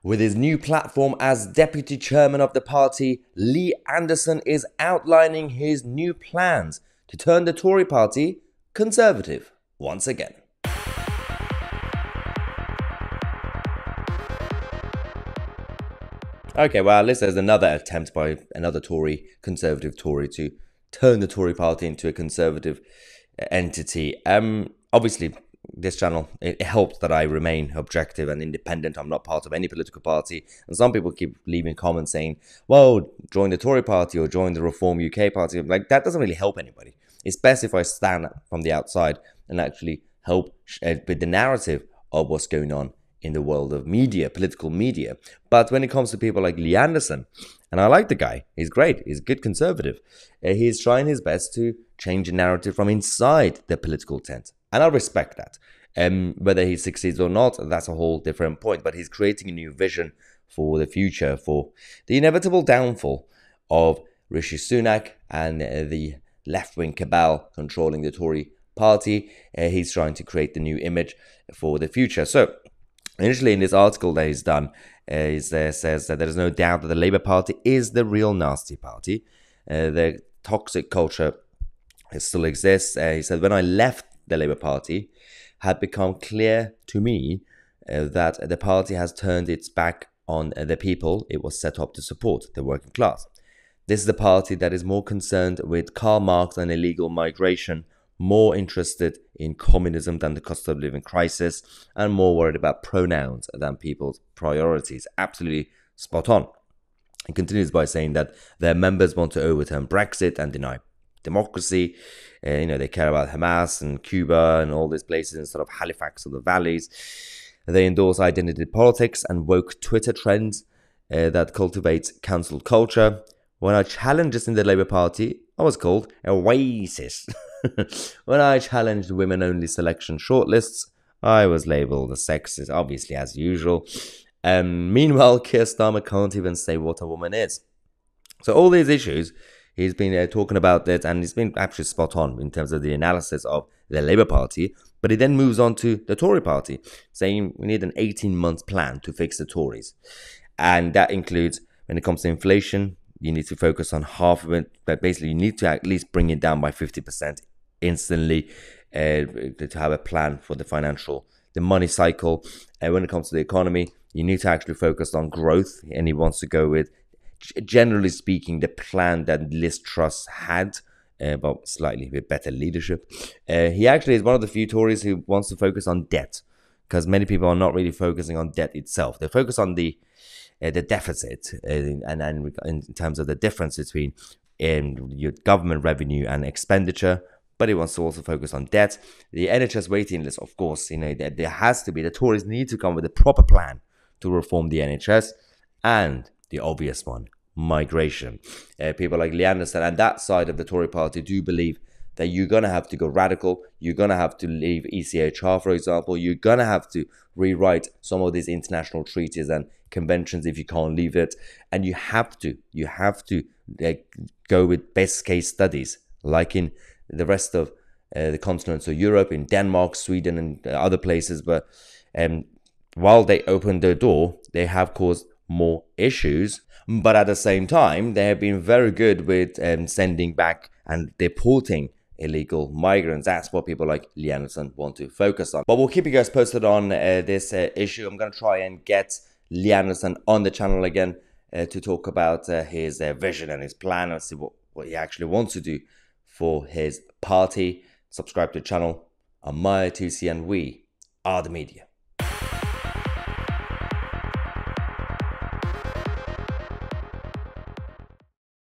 With his new platform as deputy chairman of the party, Lee Anderson is outlining his new plans to turn the Tory party conservative once again. Okay, well, at least there's another attempt by another conservative Tory, to turn the Tory party into a conservative entity. Obviously, this channel, it helps that I remain objective and independent. I'm not part of any political party. And some people keep leaving comments saying, well, join the Tory party or join the Reform UK party. Like, that doesn't really help anybody. It's best if I stand from the outside and actually help with the narrative of what's going on in the world of media, political media. But when it comes to people like Lee Anderson, and I like the guy, he's great, he's a good conservative, he's trying his best to change the narrative from inside the political tent. And I respect that. Whether he succeeds or not, that's a whole different point. But he's creating a new vision for the future, for the inevitable downfall of Rishi Sunak and the left-wing cabal controlling the Tory party. He's trying to create the new image for the future. So, initially in this article that he's done, he says that there is no doubt that the Labour Party is the real nasty party. The toxic culture still exists. He said, when I left the Labour Party, had become clear to me that the party has turned its back on the people it was set up to support, the working class. This is a party that is more concerned with Karl Marx and illegal migration, more interested in communism than the cost of living crisis, and more worried about pronouns than people's priorities. Absolutely spot on. He continues by saying that their members want to overturn Brexit and deny democracy. They care about Hamas and Cuba and all these places instead of Halifax or the valleys. They endorse identity politics and woke Twitter trends that cultivates cancel culture. When I challenged this in the Labour Party, I was called a racist. When I challenged women-only selection shortlists, I was labelled a sexist, obviously, as usual. Meanwhile, Keir Starmer can't even say what a woman is. So all these issues, he's been talking about it, and he's been actually spot on in terms of the analysis of the Labour Party. But he then moves on to the Tory party, saying we need an 18-month plan to fix the Tories. And that includes, when it comes to inflation, you need to focus on half of it, but basically you need to at least bring it down by 50% instantly to have a plan for the money cycle. And when it comes to the economy, you need to actually focus on growth. And he wants to go with, generally speaking, the plan that Liz Truss had, but slightly with better leadership. He actually is one of the few Tories who wants to focus on debt, because many people are not really focusing on debt itself. They focus on the deficit and in terms of the difference between your government revenue and expenditure, but he wants to also focus on debt. The NHS waiting list, of course, there has to be, the Tories need to come with a proper plan to reform the NHS, and the obvious one, migration. People like Lee Anderson and that side of the Tory party do believe that you're going to have to go radical. You're going to have to leave ECHR, for example. You're going to have to rewrite some of these international treaties and conventions if you can't leave it. And you have to go with best case studies, like in the rest of the continents of Europe, in Denmark, Sweden, and other places. But while they opened their door, they have caused more issues. But at the same time, they have been very good with sending back and deporting illegal migrants. That's what people like Lee Anderson want to focus on. But we'll keep you guys posted on this issue. I'm going to try and get Lee Anderson on the channel again to talk about his vision and his plan, and see what he actually wants to do for his party. Subscribe to the channel. I'm Mahyar, Tousi, and we are the media.